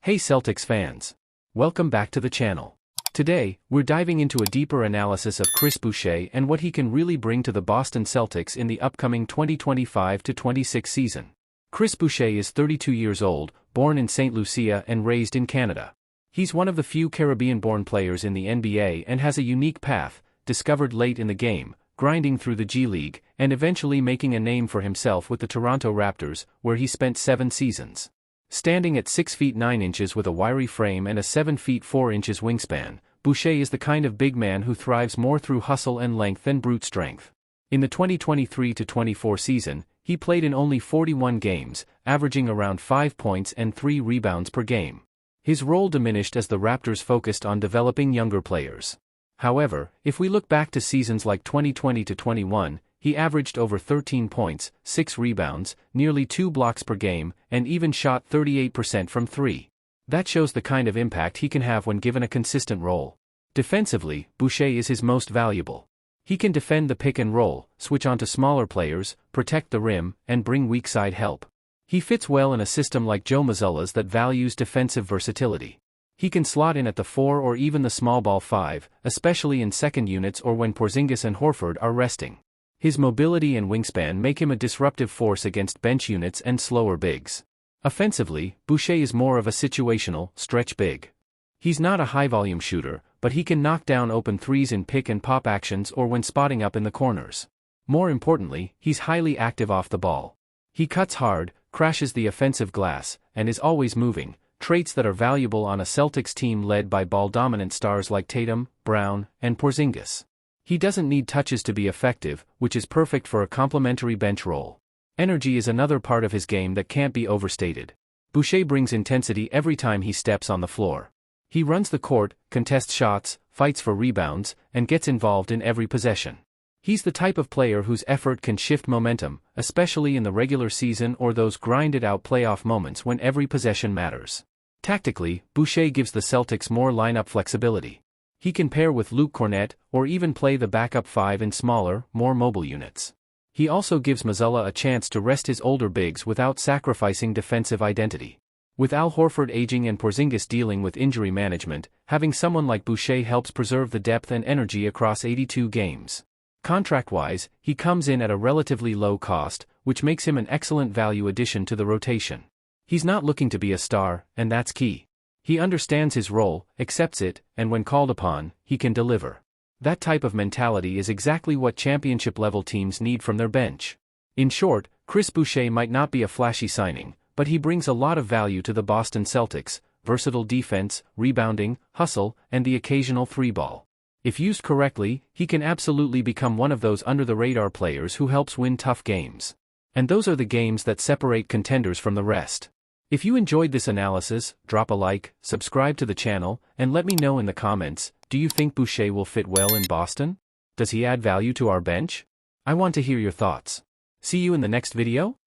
Hey Celtics fans! Welcome back to the channel. Today, we're diving into a deeper analysis of Chris Boucher and what he can really bring to the Boston Celtics in the upcoming 2025-26 season. Chris Boucher is 32 years old, born in St. Lucia and raised in Canada. He's one of the few Caribbean-born players in the NBA and has a unique path, discovered late in the game, grinding through the G League, and eventually making a name for himself with the Toronto Raptors, where he spent 7 seasons. Standing at 6 feet 9 inches with a wiry frame and a 7 feet 4 inches wingspan, Boucher is the kind of big man who thrives more through hustle and length than brute strength. In the 2023-24 season, he played in only 41 games, averaging around 5 points and 3 rebounds per game. His role diminished as the Raptors focused on developing younger players. However, if we look back to seasons like 2020-21, he averaged over 13 points, 6 rebounds, nearly 2 blocks per game, and even shot 38% from 3. That shows the kind of impact he can have when given a consistent role. Defensively, Boucher is his most valuable. He can defend the pick and roll, switch onto smaller players, protect the rim, and bring weak side help. He fits well in a system like Joe Mazzulla's that values defensive versatility. He can slot in at the 4 or even the small ball 5, especially in second units or when Porzingis and Horford are resting. His mobility and wingspan make him a disruptive force against bench units and slower bigs. Offensively, Boucher is more of a situational, stretch big. He's not a high-volume shooter, but he can knock down open threes in pick-and-pop actions or when spotting up in the corners. More importantly, he's highly active off the ball. He cuts hard, crashes the offensive glass, and is always moving, traits that are valuable on a Celtics team led by ball-dominant stars like Tatum, Brown, and Porzingis. He doesn't need touches to be effective, which is perfect for a complementary bench role. Energy is another part of his game that can't be overstated. Boucher brings intensity every time he steps on the floor. He runs the court, contests shots, fights for rebounds, and gets involved in every possession. He's the type of player whose effort can shift momentum, especially in the regular season or those grinded-out playoff moments when every possession matters. Tactically, Boucher gives the Celtics more lineup flexibility. He can pair with Luke Kornet, or even play the backup 5 in smaller, more mobile units. He also gives Mazzulla a chance to rest his older bigs without sacrificing defensive identity. With Al Horford aging and Porzingis dealing with injury management, having someone like Boucher helps preserve the depth and energy across 82 games. Contract-wise, he comes in at a relatively low cost, which makes him an excellent value addition to the rotation. He's not looking to be a star, and that's key. He understands his role, accepts it, and when called upon, he can deliver. That type of mentality is exactly what championship-level teams need from their bench. In short, Chris Boucher might not be a flashy signing, but he brings a lot of value to the Boston Celtics: versatile defense, rebounding, hustle, and the occasional three-ball. If used correctly, he can absolutely become one of those under-the-radar players who helps win tough games. And those are the games that separate contenders from the rest. If you enjoyed this analysis, drop a like, subscribe to the channel, and let me know in the comments, do you think Boucher will fit well in Boston? Does he add value to our bench? I want to hear your thoughts. See you in the next video?